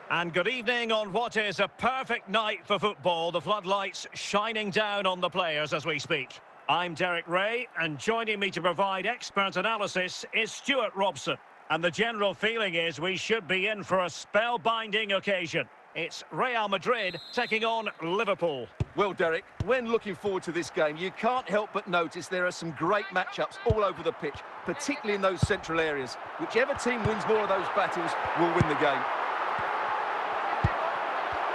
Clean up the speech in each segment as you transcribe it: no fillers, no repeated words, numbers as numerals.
And good evening on what is a perfect night for football. The floodlights shining down on the players as we speak. I'm Derek Ray, and joining me to provide expert analysis is Stuart Robson. And the general feeling is we should be in for a spellbinding occasion. It's Real Madrid taking on Liverpool. Well, Derek, when looking forward to this game, you can't help but notice there are some great matchups all over the pitch, particularly in those central areas. Whichever team wins more of those battles will win the game.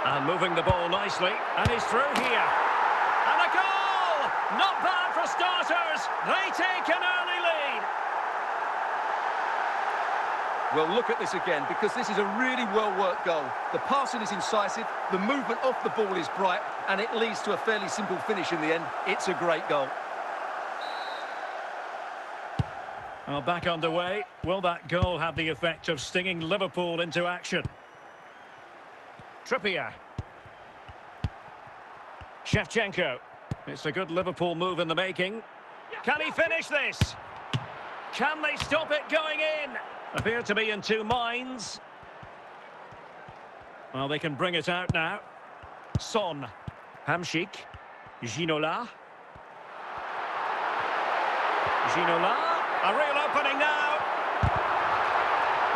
And moving the ball nicely, and he's through here. And a goal! Not bad for starters. They take an early lead. Well, look at this again, because this is a really well-worked goal. The passing is incisive, the movement off the ball is bright, and it leads to a fairly simple finish in the end. It's a great goal. Well, back underway. Will that goal have the effect of stinging Liverpool into action? Trippier. Shevchenko. It's a good Liverpool move in the making. Can he finish this? Can they stop it going in? Appear to be in two minds. Well, they can bring it out now. Son. Hamšík. Ginola. Ginola. A real opening now.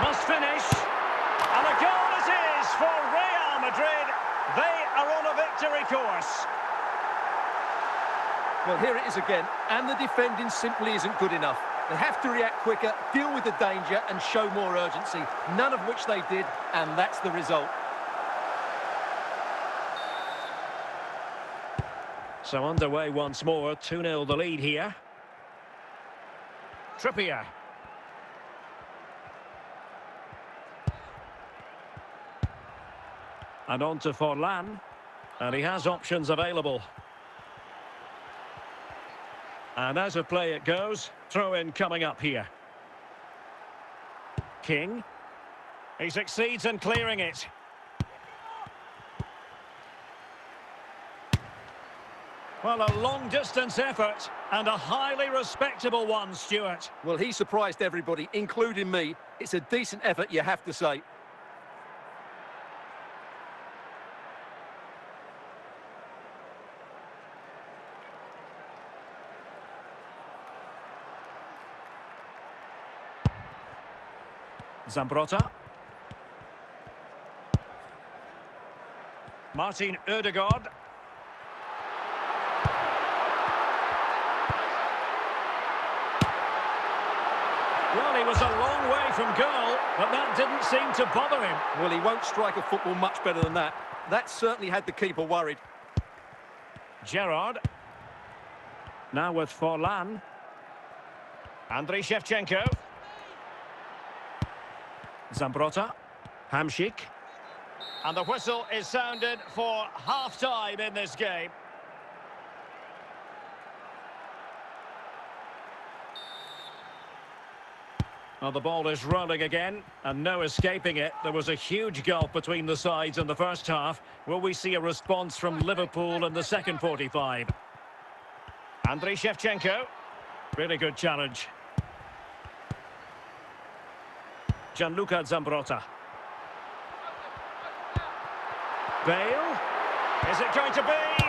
Must finish. And a goal it is for Real Madrid. They are on a victory course. Well, here it is again, and the defending simply isn't good enough. They have to react quicker, deal with the danger, and show more urgency, none of which they did, and that's the result. So underway once more, 2-0 the lead here. Trippier. And on to Forlan. And he has options available. And as of play it goes, throw-in coming up here. King. He succeeds in clearing it. Well, a long-distance effort and a highly respectable one, Stuart. Well, he surprised everybody, including me. It's a decent effort, you have to say. Zambrotta. Martin Ødegaard. Well, he was a long way from goal, but that didn't seem to bother him. Well, he won't strike a football much better than that. That certainly had the keeper worried. Gerrard. Now with Forlan. Andriy Shevchenko. Zambrotta. Hamšík. And the whistle is sounded for half-time in this game. Well, the ball is rolling again, and no escaping it. There was a huge gulf between the sides in the first half. Will we see a response from Liverpool in the second 45? Andriy Shevchenko. Really good challenge. Gianluca Zambrotta. Bale. Is it going to be?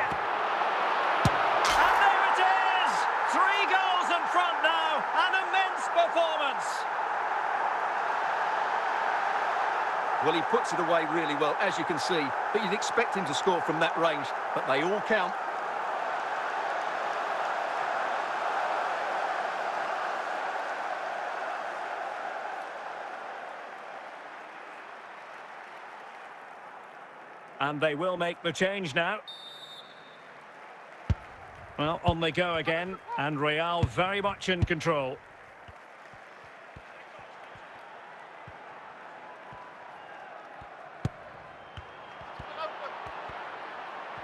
And there it is! 3 goals in front now. An immense performance. Well, he puts it away really well, as you can see. But you'd expect him to score from that range. But they all count. And they will make the change now. Well, on they go again, and Real very much in control.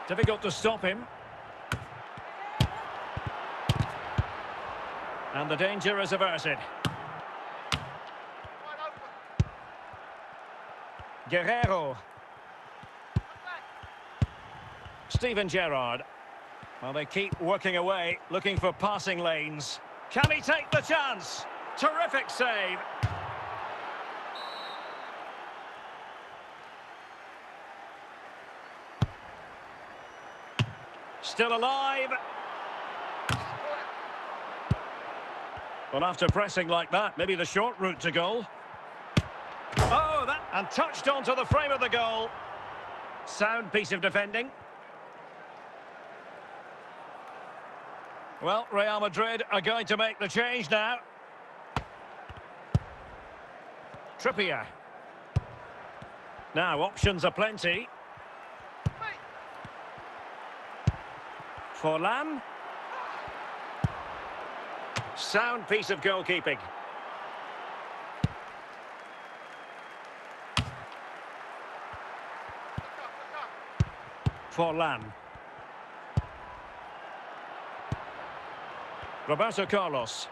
Difficult to stop him. And the danger is averted. Guerrero. Steven Gerrard. Well, they keep working away, looking for passing lanes. Can he take the chance? Terrific save. still alive. Well, after pressing like that, maybe the short route to goal. Oh, that... And touched onto the frame of the goal. Sound piece of defending. Well, Real Madrid are going to make the change now. Trippier. Now, options are plenty. Forlan. Sound piece of goalkeeping. Forlan. Roberto Carlos.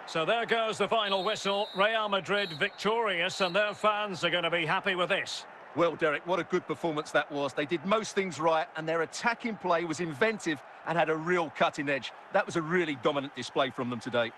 So there goes the final whistle. Real Madrid victorious, and their fans are going to be happy with this. Well, Derek, what a good performance that was. They did most things right, and their attacking play was inventive and had a real cutting edge. That was a really dominant display from them today.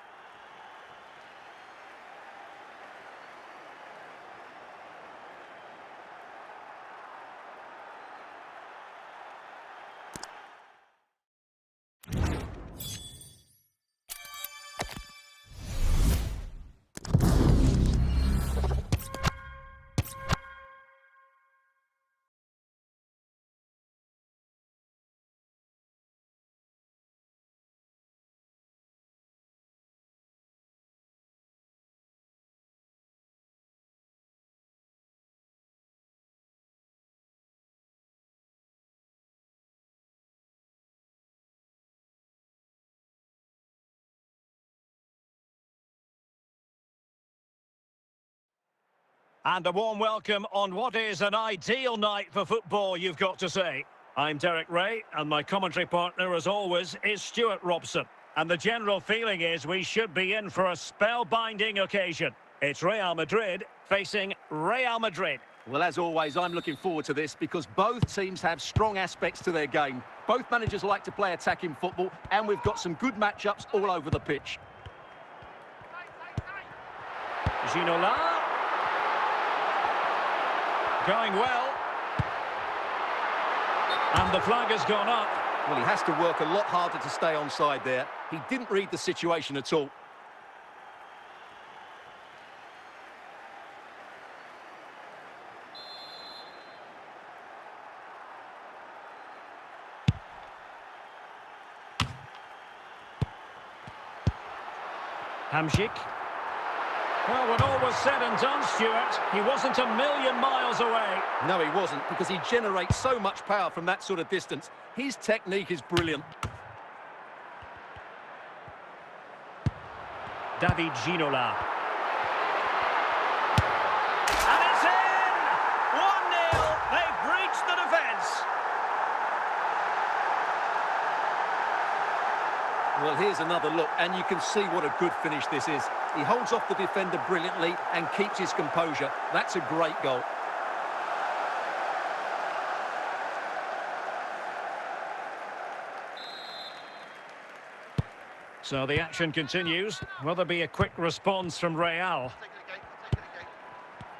And a warm welcome on what is an ideal night for football, you've got to say. I'm Derek Ray, and my commentary partner, as always, is Stuart Robson. And the general feeling is we should be in for a spellbinding occasion. It's Real Madrid facing Real Madrid. Well, as always, I'm looking forward to this because both teams have strong aspects to their game. Both managers like to play attacking football, and we've got some good matchups all over the pitch. Ginola. Going well. And the flag has gone up. Well, he has to work a lot harder to stay onside there. He didn't read the situation at all. Hamsik. Well, when all was said and done, Stuart, he wasn't a million miles away. No, he wasn't, because he generates so much power from that sort of distance. His technique is brilliant. David Ginola. And it's in! 1-0. They've breached the defence. Well, here's another look, and you can see what a good finish this is. He holds off the defender brilliantly and keeps his composure. That's a great goal. So the action continues. Will there be a quick response from Real?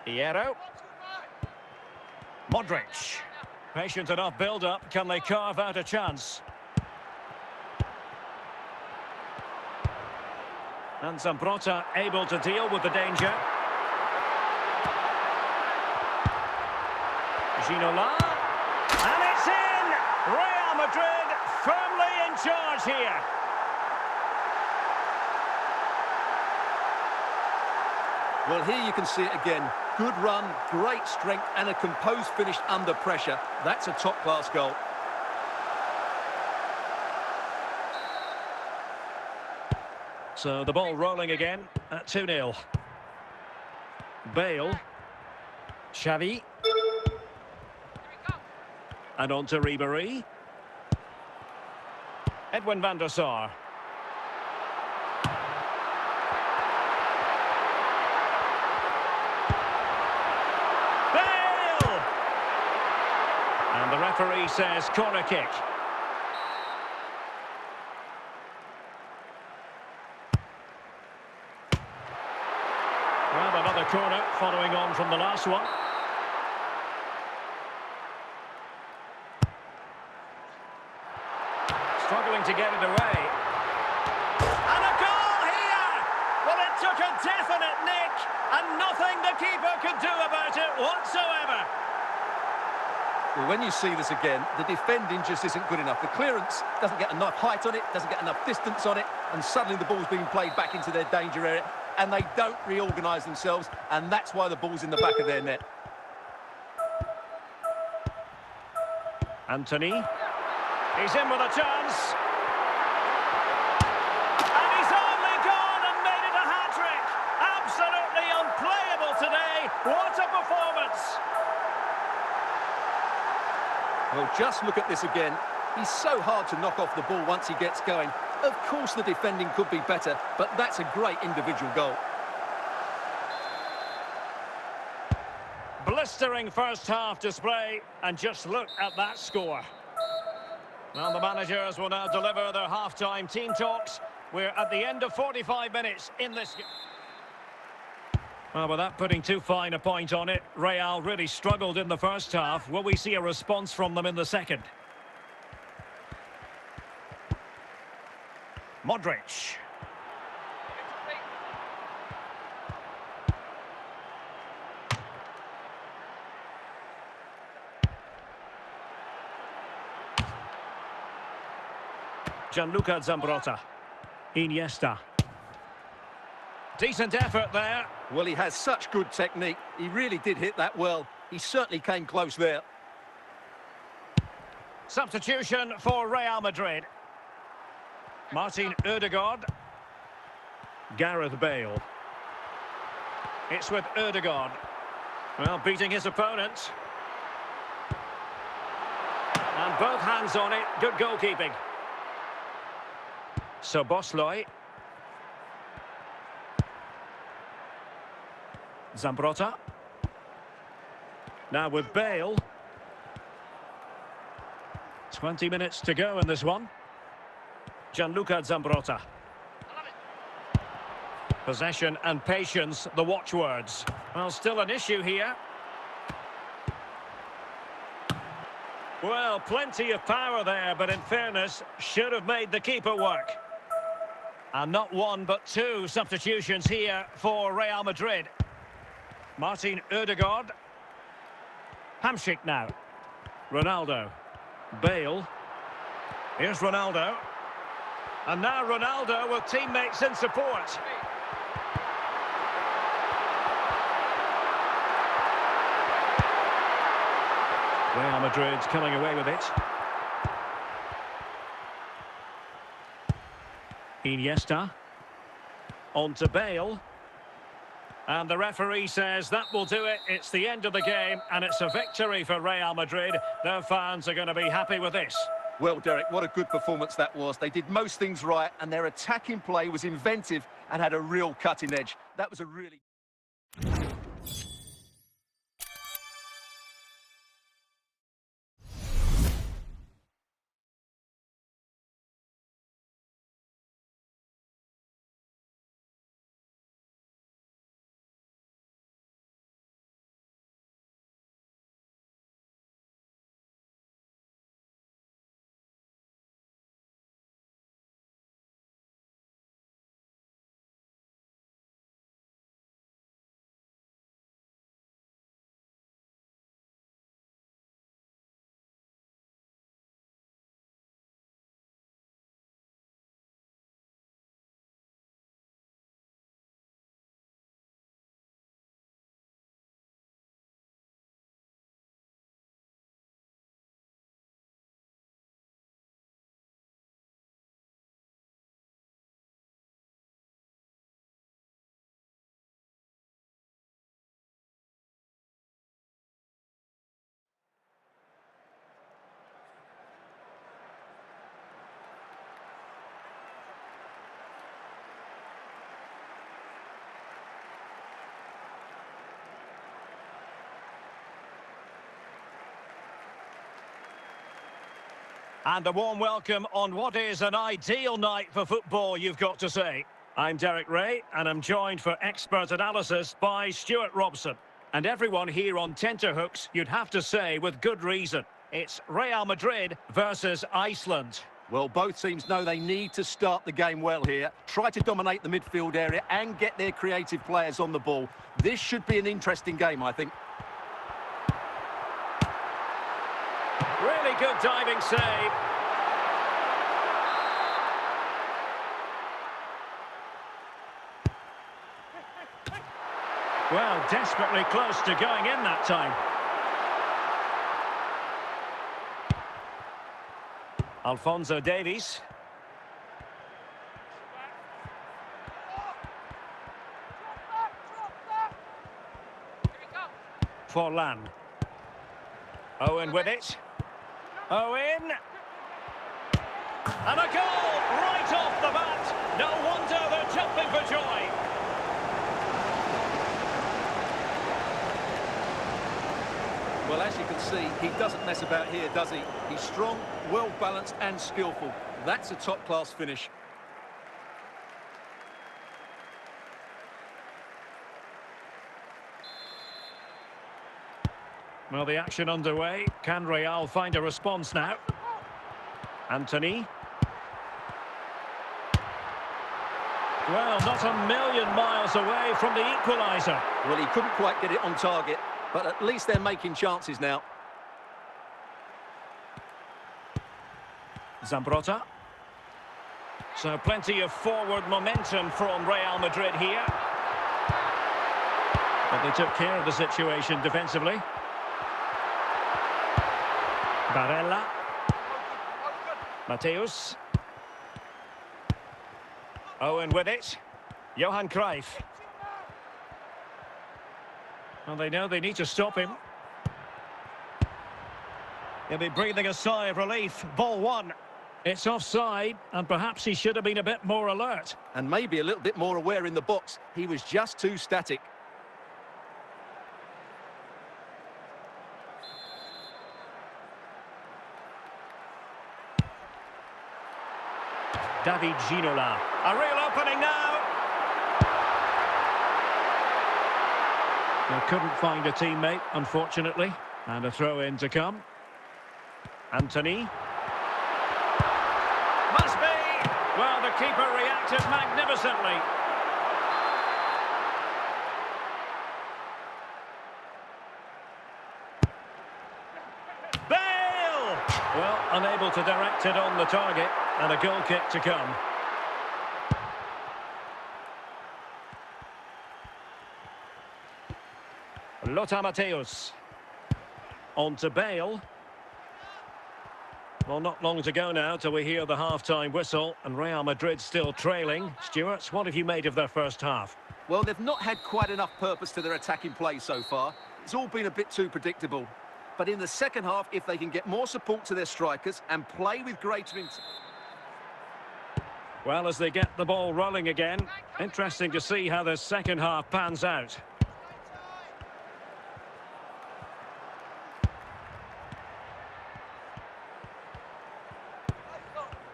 Hierro. Modric. Patient enough build-up. Can they carve out a chance? And Zambrota able to deal with the danger. Ginola. And it's in! Real Madrid firmly in charge here. Well, here you can see it again. Good run, great strength, and a composed finish under pressure. That's a top-class goal. So the ball rolling again at 2-0. Bale. Xavi. And on to Ribéry. Edwin van der Sar. Bale! And the referee says corner kick. Well, another corner following on from the last one. Struggling to get it away. And a goal here! Well, it took a definite nick, and nothing the keeper could do about it whatsoever. Well, when you see this again, the defending just isn't good enough. The clearance doesn't get enough height on it, doesn't get enough distance on it, and suddenly the ball's being played back into their danger area, and they don't reorganise themselves, and that's why the ball's in the back of their net. Anthony. He's in with a chance. And he's only gone and made it a hat-trick. Absolutely unplayable today. What a performance. Well, just look at this again. He's so hard to knock off the ball once he gets going. Of course the defending could be better, but that's a great individual goal. Blistering first-half display, and just look at that score. Well, the managers will now deliver their half-time team talks. We're at the end of 45 minutes in this game. Well, without putting too fine a point on it, Real really struggled in the first half. Will we see a response from them in the second? Modric. Gianluca Zambrotta. Iniesta. Decent effort there. Well, he has such good technique. He really did hit that well. He certainly came close there. Substitution for Real Madrid. Martin Ødegaard. Gareth Bale. It's with Ødegaard. Well, beating his opponent. And both hands on it. Good goalkeeping. So Bosley. Zambrotta. Now with Bale. 20 minutes to go in this one. Gianluca Zambrotta. Possession and patience, the watchwords. Well, still an issue here. Well, plenty of power there, but in fairness, should have made the keeper work. And not one, but two substitutions here for Real Madrid. Martin Ødegaard. Hamsik now. Ronaldo. Bale. Here's Ronaldo. And now Ronaldo with teammates in support. Real Madrid's coming away with it. Iniesta. On to Bale. And the referee says that will do it. It's the end of the game, and it's a victory for Real Madrid. Their fans are going to be happy with this. Well, Derek, what a good performance that was. They did most things right, and their attacking play was inventive and had a real cutting edge. That was a really... And a warm welcome on what is an ideal night for football, you've got to say. I'm Derek Ray, and I'm joined for expert analysis by Stuart Robson. And everyone here on tenterhooks, you'd have to say with good reason. It's Real Madrid versus Iceland. Well, both teams know they need to start the game well here. Try to dominate the midfield area and get their creative players on the ball. This should be an interesting game, I think. Really good diving save. Well, desperately close to going in that time. Alphonso Davies. Forlan. Owen with it. Owen. And a goal right off the bat. No wonder they're jumping for joy. Well, as you can see, he doesn't mess about here, does he? He's strong, well-balanced and skillful. That's a top-class finish. Well, the action underway. Can Real find a response now? Anthony. Well, not a million miles away from the equaliser. Well, he couldn't quite get it on target, but at least they're making chances now. Zambrotta. So plenty of forward momentum from Real Madrid here. But they took care of the situation defensively. Barella. Mateus. Owen with it. Johan Cruyff. Well, they know they need to stop him. He'll be breathing a sigh of relief. Ball one. It's offside, and perhaps he should have been a bit more alert. And maybe a little bit more aware in the box. He was just too static. David Ginola. A real opening now. They couldn't find a teammate, unfortunately. And a throw-in to come. Anthony. Must be! Well, the keeper reacted magnificently. Bale! Well, unable to direct it on the target. And a goal kick to come. Lothar Matthäus. On to Bale. Well, not long to go now till we hear the half-time whistle, and Real Madrid still trailing. Stuart, what have you made of their first half? Well, they've not had quite enough purpose to their attacking play so far. It's all been a bit too predictable. But in the second half, if they can get more support to their strikers and play with greater intent. Well, as they get the ball rolling again, interesting to see how the second half pans out.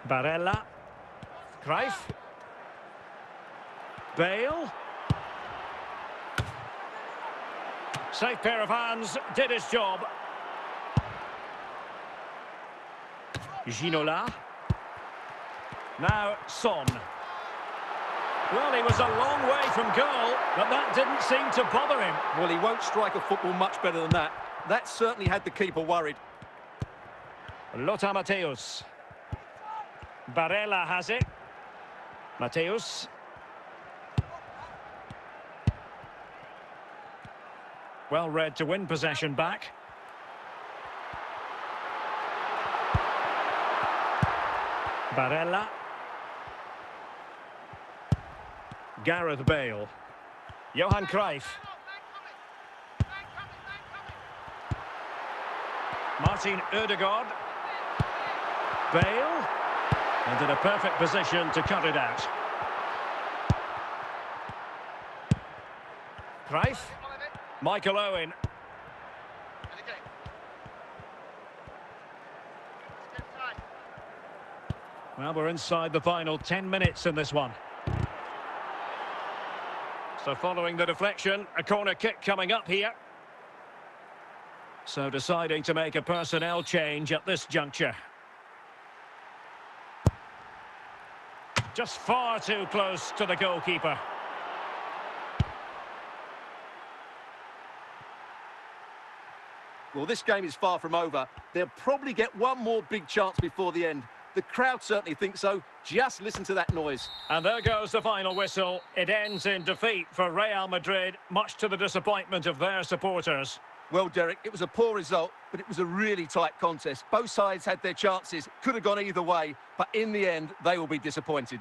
Barella. Cruyff. Bale. Safe pair of hands, did his job. Ginola. Now, Son. Well, he was a long way from goal, but that didn't seem to bother him. Well, he won't strike a football much better than that. That certainly had the keeper worried. Lothar Matthäus. Barella has it. Matthäus. Well read to win possession back. Barella. Gareth Bale. Johan Cruyff. Martin Ødegaard. Bale. And in a perfect position to cut it out. Cruyff. Michael Owen. Well, we're inside the final 10 minutes in this one. So following the deflection, a corner kick coming up here. So deciding to make a personnel change at this juncture. Just far too close to the goalkeeper. Well, this game is far from over. They'll probably get one more big chance before the end. The crowd certainly think so. Just listen to that noise. And there goes the final whistle. It ends in defeat for Real Madrid, much to the disappointment of their supporters. Well, Derek, it was a poor result, but it was a really tight contest. Both sides had their chances, could have gone either way, but in the end, they will be disappointed.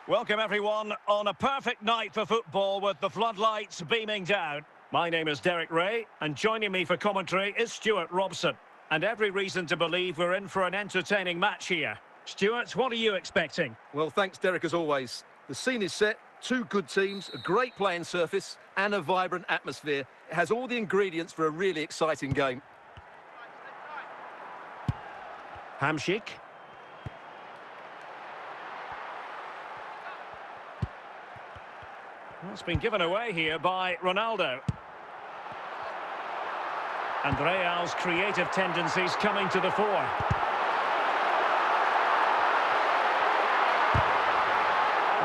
Welcome everyone on a perfect night for football with the floodlights beaming down. My name is Derek Ray and joining me for commentary is Stuart Robson. And every reason to believe we're in for an entertaining match here. Stuart, what are you expecting? Well, thanks, Derek, as always. The scene is set, two good teams, a great playing surface and a vibrant atmosphere. It has all the ingredients for a really exciting game. Hamšík. Well, it's been given away here by Ronaldo. And Real's creative tendencies coming to the fore.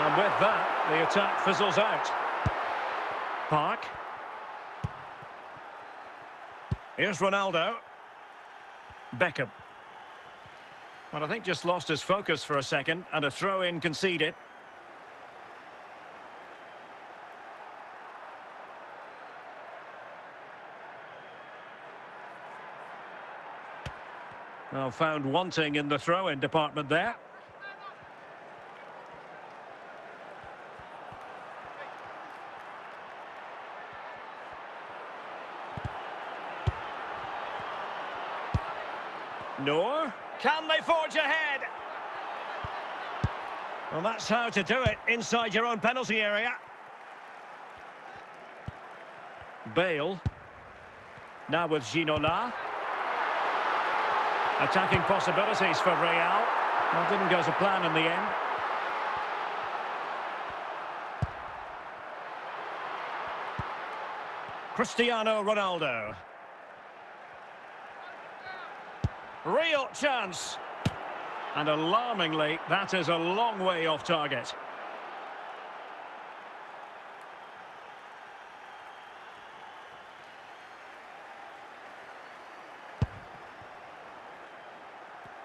And with that, the attack fizzles out. Park. Here's Ronaldo. Beckham. Well, I think just lost his focus for a second, and a throw-in conceded. Well, found wanting in the throw-in department there. Noor, can they forge ahead? Well, that's how to do it inside your own penalty area. Bale. Now with Ginola. Attacking possibilities for Real. Well, didn't go to plan in the end. Cristiano Ronaldo. Real chance. And alarmingly, that is a long way off target.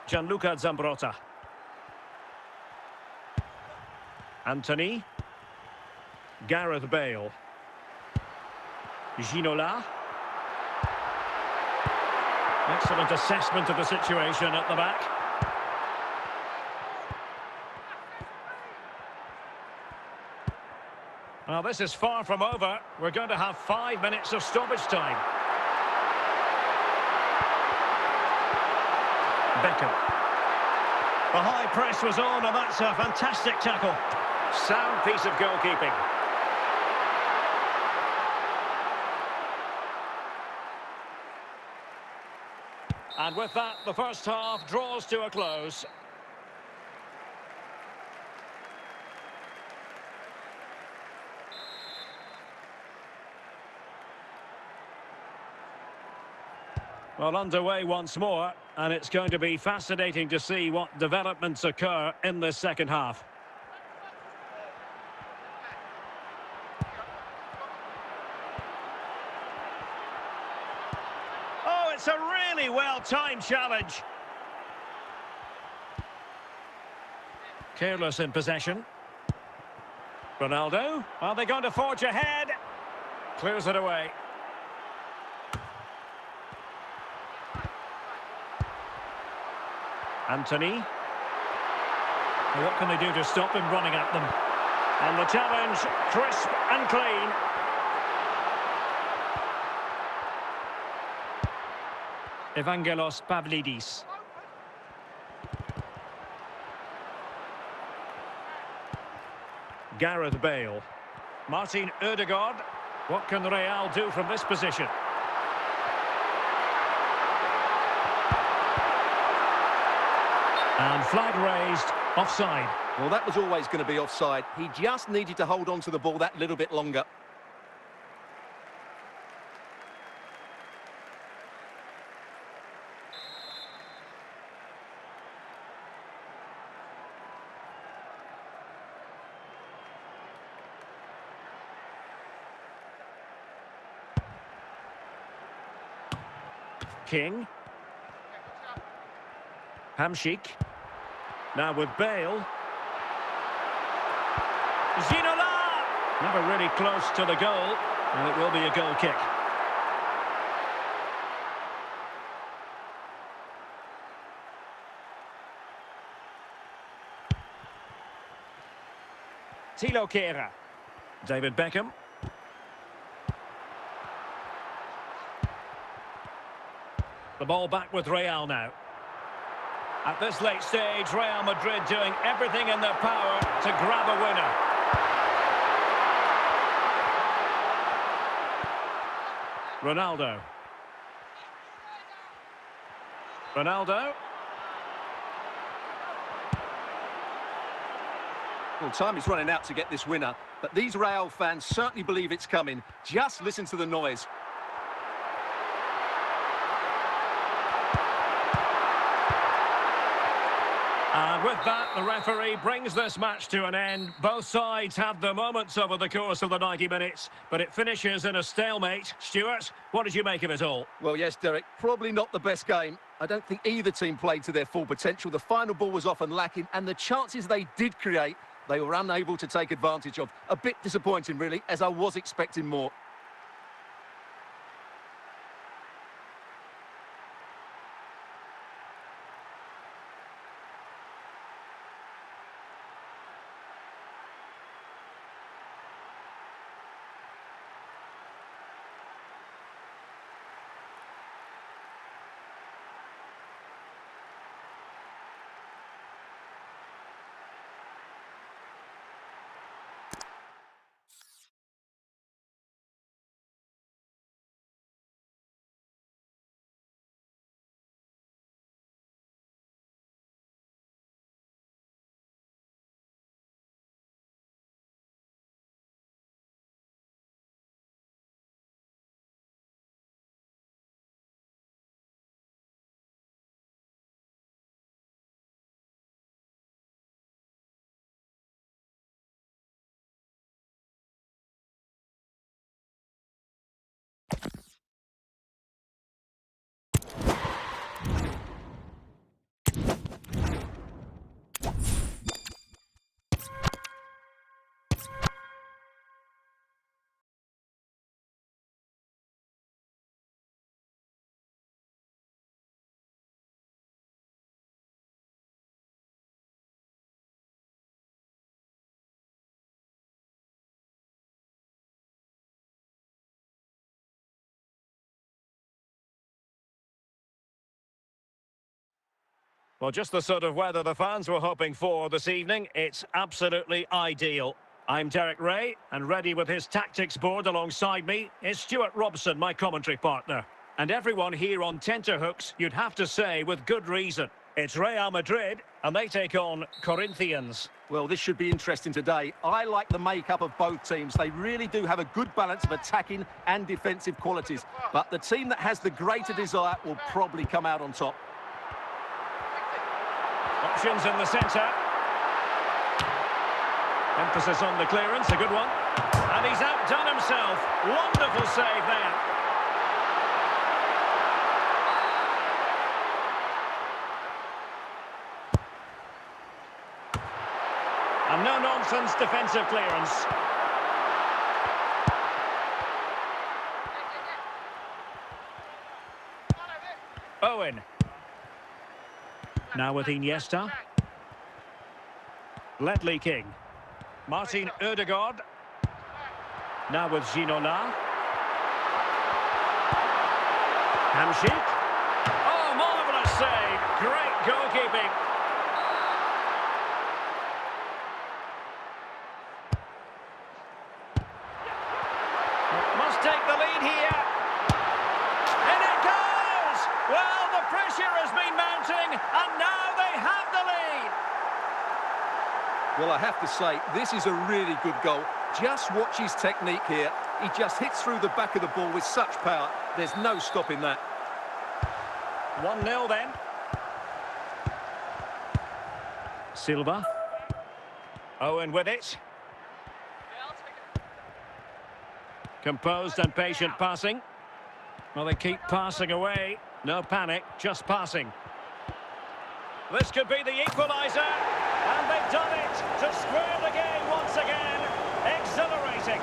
Gianluca Zambrotta. Anthony. Gareth Bale. Ginola. Excellent assessment of the situation at the back. Well, this is far from over. We're going to have 5 minutes of stoppage time. Beckham. The high press was on, and that's a fantastic tackle. Sound piece of goalkeeping. And with that, the first half draws to a close. Well, underway once more, and it's going to be fascinating to see what developments occur in this second half. Oh, it's a really well-timed challenge. Careless in possession. Ronaldo, are they going to forge ahead? Clears it away. Anthony. Well, what can they do to stop him running at them? And the challenge, crisp and clean. Evangelos Pavlidis. Gareth Bale. Martin Ødegaard. What can Real do from this position? And flag raised, offside. Well, that was always going to be offside. He just needed to hold on to the ball that little bit longer. King. Hamšík. Now with Bale. Ginola! Never really close to the goal, and it will be a goal kick. Thilo Kehrer. David Beckham. The ball back with Real now. At this late stage, Real Madrid doing everything in their power to grab a winner. Ronaldo. Ronaldo. Well, time is running out to get this winner, but these Real fans certainly believe it's coming. Just listen to the noise. And with that, the referee brings this match to an end. Both sides had their moments over the course of the 90 minutes, but it finishes in a stalemate. Stuart, what did you make of it all? Well, yes, Derek, probably not the best game. I don't think either team played to their full potential. The final ball was often lacking, and the chances they did create, they were unable to take advantage of. A bit disappointing, really, as I was expecting more. Well, just the sort of weather the fans were hoping for this evening. It's absolutely ideal. I'm Derek Ray, and ready with his tactics board alongside me is Stuart Robson, my commentary partner. And everyone here on tenterhooks, you'd have to say with good reason. It's Real Madrid, and they take on Corinthians. Well, this should be interesting today. I like the makeup of both teams. They really do have a good balance of attacking and defensive qualities. But the team that has the greater desire will probably come out on top. Options in the centre. Emphasis on the clearance, a good one. And he's outdone himself. Wonderful save there. And no-nonsense defensive clearance. Owen. Now with Iniesta. Ledley King. Martin Ødegaard. Now with Ginola. Hamsik. Oh, marvellous save. Great goalkeeping. Must take the lead here. And it goes! Well, the pressure has been mounting, and now they have the lead. Well, I have to say, this is a really good goal. Just watch his technique here. He just hits through the back of the ball with such power. There's no stopping that. 1-0 then. Silva. Owen with it. Composed and patient passing. Well, they keep passing away. No panic, just passing. This could be the equaliser. And they've done it to square the game once again. Exhilarating.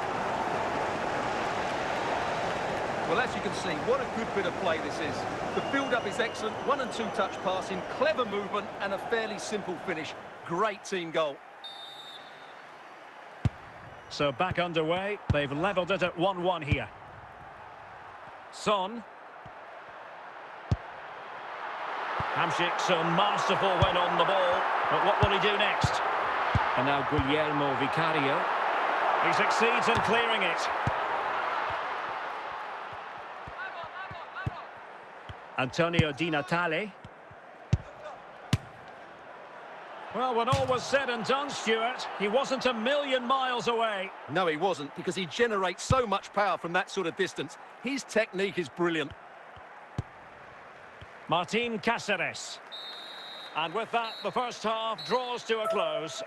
Well, as you can see, what a good bit of play this is. The build-up is excellent. 1- and 2-touch passing, clever movement, and a fairly simple finish. Great team goal. So back underway. They've levelled it at 1-1 here. Son. Hamsik so masterful when on the ball. But what will he do next? And now Guillermo Vicario. He succeeds in clearing it. Antonio Di Natale. Well, when all was said and done, Stuart, he wasn't a million miles away. No, he wasn't, because he generates so much power from that sort of distance. His technique is brilliant. Martin Cáceres. And with that, the first half draws to a close.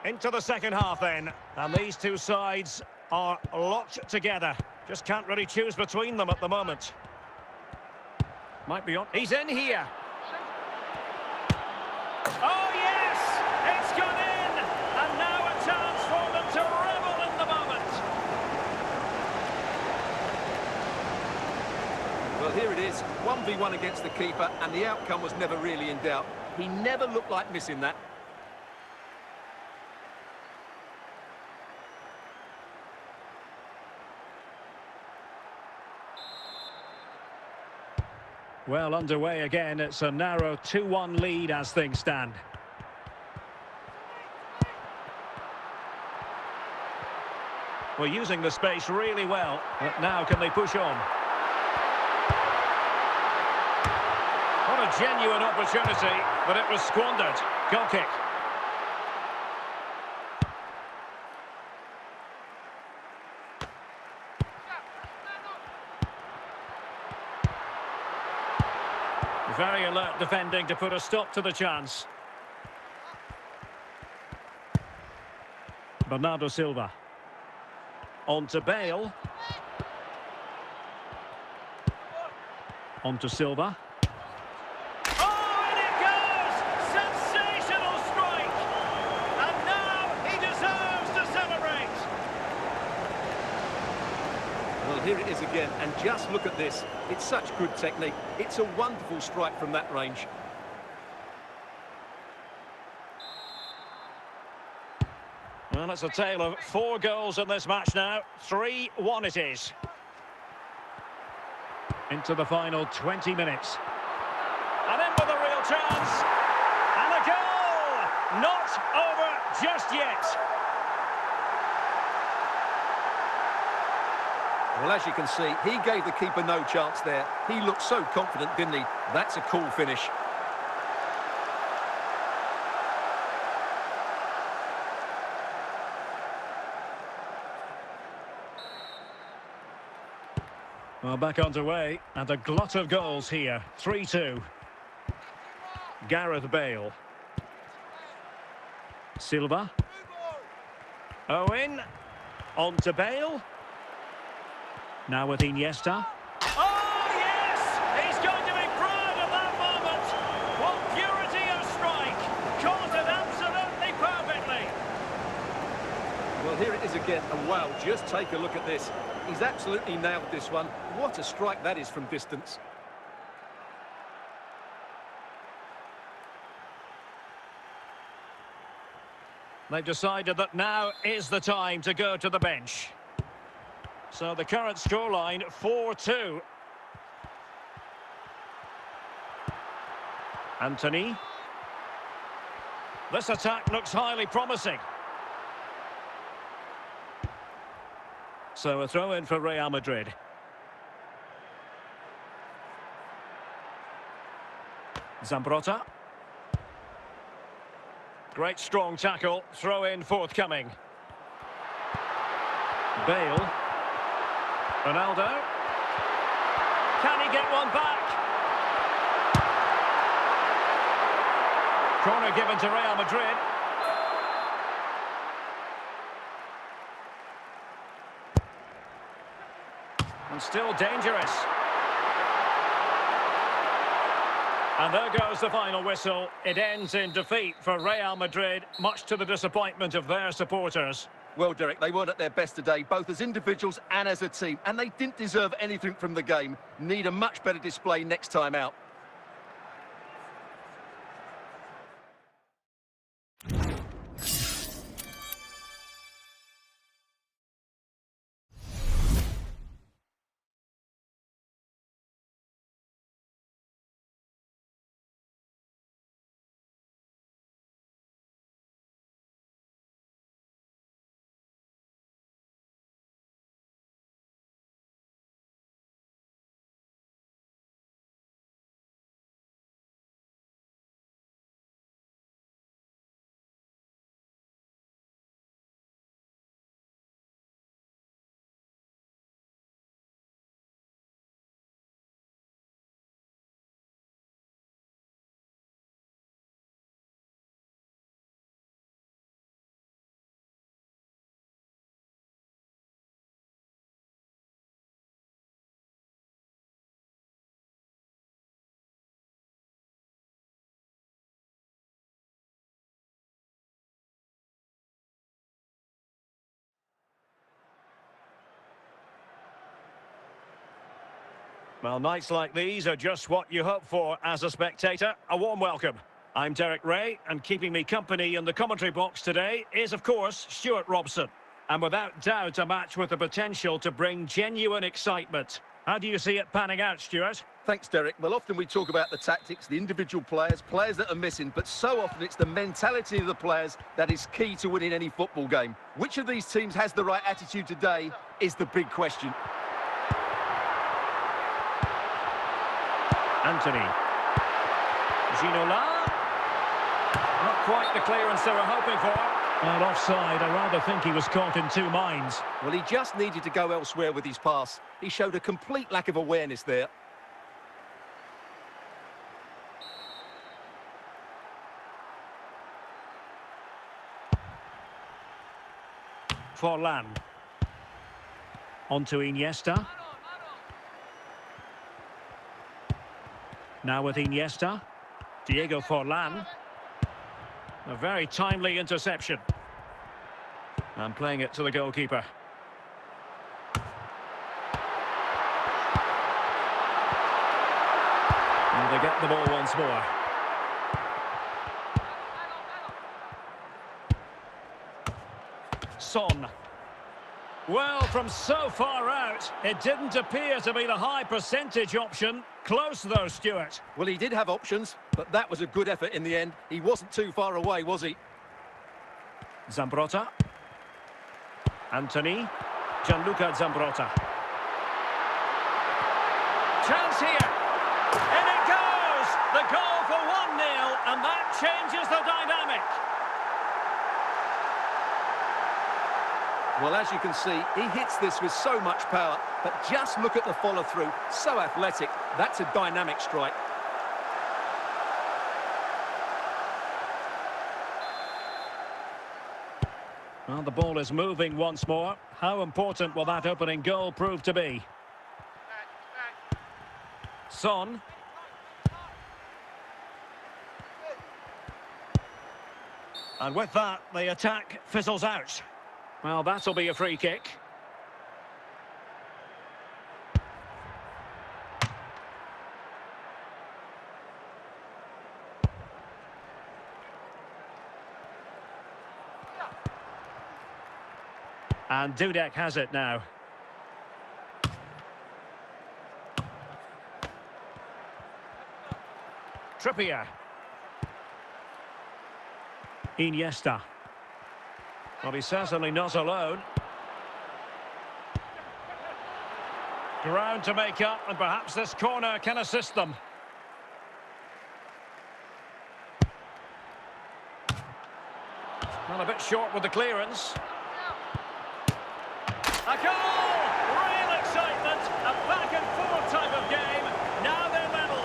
Into the second half then. And these two sides are locked together. Just can't really choose between them at the moment. Might be on. He's in here. Oh, yes! It's gone in! And now a chance for them to revel in the moment. Well, here it is. 1v1 against the keeper, and the outcome was never really in doubt. He never looked like missing that. Well, underway again. It's a narrow 2-1 lead as things stand. We're using the space really well, but now can they push on? What a genuine opportunity, but it was squandered. Goal kick. Very alert defending to put a stop to the chance. Bernardo Silva. On to Bale. On to Silva. Oh, and it goes! Sensational strike! And now he deserves to celebrate! Well, here it is again, and just look at this. It's such good technique. It's a wonderful strike from that range. Well, it's a tale of 4 goals in this match now. 3-1 it is. Into the final 20 minutes. And in with a real chance. And a goal! Not over just yet. Well, as you can see, he gave the keeper no chance there. He looked so confident, didn't he? That's a cool finish. Well, back underway, and a glut of goals here. 3-2. Gareth Bale. Silva. Owen. On to Bale. Now with Iniesta. Oh, yes! He's going to be proud of that moment. What purity of strike. Caught it absolutely perfectly. Well, here it is again, and wow, just take a look at this. He's absolutely nailed this one. What a strike that is from distance. They've decided that now is the time to go to the bench. So the current scoreline, 4-2. Anthony. This attack looks highly promising. So a throw-in for Real Madrid. Zambrotta. Great strong tackle, throw-in forthcoming. Bale. Ronaldo. Can he get one back? Corner given to Real Madrid. And still dangerous. And there goes the final whistle. It ends in defeat for Real Madrid, much to the disappointment of their supporters. Well, Derek, they weren't at their best today, both as individuals and as a team, and they didn't deserve anything from the game. Need a much better display next time out. Well, nights like these are just what you hope for as a spectator. A warm welcome. I'm Derek Ray, and keeping me company in the commentary box today is, of course, Stuart Robson. And without doubt, a match with the potential to bring genuine excitement. How do you see it panning out, Stuart? Thanks, Derek. Well, often we talk about the tactics, the individual players that are missing, but so often it's the mentality of the players that is key to winning any football game. Which of these teams has the right attitude today is the big question. Anthony. Ginola. Not quite the clearance they were hoping for. And offside, I rather think he was caught in two minds. Well, he just needed to go elsewhere with his pass. He showed a complete lack of awareness there. Forlan. On to Iniesta. Now with Iniesta. Diego Forlan. A very timely interception. And playing it to the goalkeeper. And they get the ball once more. Son. Well, from so far out, it didn't appear to be the high percentage option. Close though, Stuart. Well, he did have options, but that was a good effort in the end. He wasn't too far away, was he? Zambrotta. Anthony. Gianluca Zambrotta. Chance here. In it goes! The goal for 1-0, and that changes the dynamic. Well, as you can see, he hits this with so much power, but just look at the follow-through. So athletic. That's a dynamic strike. Well, the ball is moving once more. How important will that opening goal prove to be? Son. And with that, the attack fizzles out. Well, that'll be a free kick. And Dudek has it now. Trippier. Iniesta. Well, he's certainly not alone. Ground to make up, and perhaps this corner can assist them. Well, a bit short with the clearance. A goal! Real excitement! A back-and-forth type of game. Now they're level.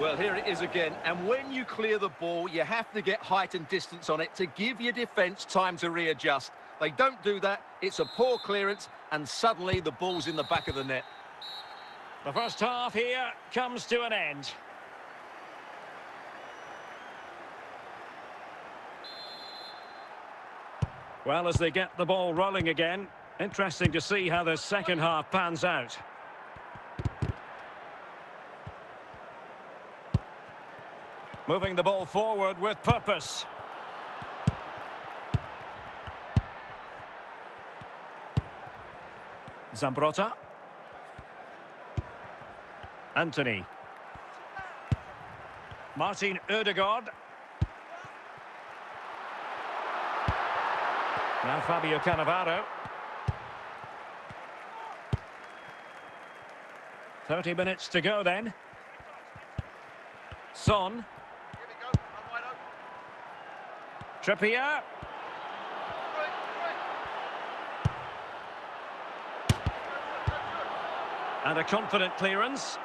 Well, here it is again, and when you clear the ball, you have to get height and distance on it to give your defence time to readjust. They don't do that, it's a poor clearance, and suddenly the ball's in the back of the net. The first half here comes to an end. Well, as they get the ball rolling again, interesting to see how the second half pans out. Moving the ball forward with purpose. Zambrotta. Anthony. Martin Ødegaard. Now Fabio Cannavaro. 30 minutes to go then. Son. Trippier. And a confident clearance.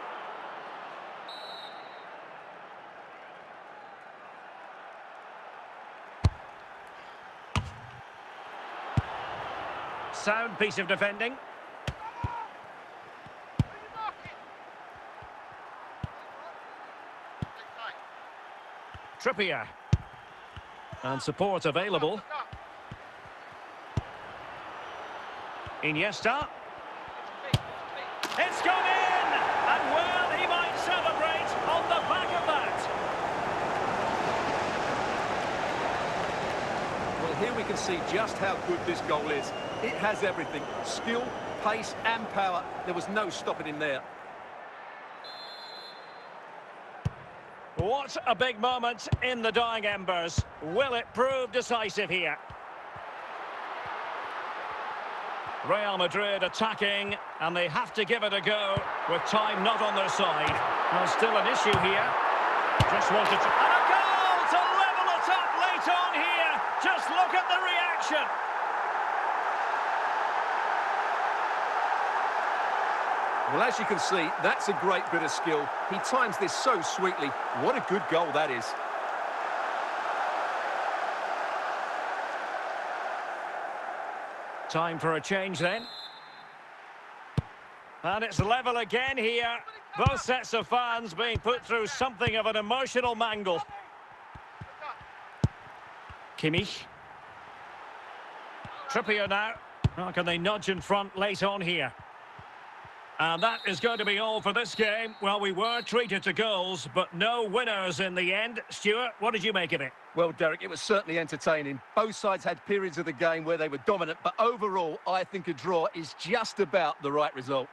Sound piece of defending. Trippier. And support available. Iniesta. It's gone in! And well, he might celebrate on the back of that. Well, here we can see just how good this goal is. It has everything. Skill, pace and power. There was no stopping him there. What a big moment in the dying embers. Will it prove decisive here? Real Madrid attacking, and they have to give it a go with time not on their side. Well, still an issue here. Just wanted to... And a goal to level it up late on here. Just look at the reaction. Well, as you can see, that's a great bit of skill. He times this so sweetly. What a good goal that is. Time for a change then. And it's level again here. Both sets of fans being put through something of an emotional mangle. Kimmich. Trippier now. How can they nudge in front late on here? And that is going to be all for this game. Well, we were treated to goals, but no winners in the end. Stuart, what did you make of it? Well, Derek, it was certainly entertaining. Both sides had periods of the game where they were dominant, but overall, I think a draw is just about the right result.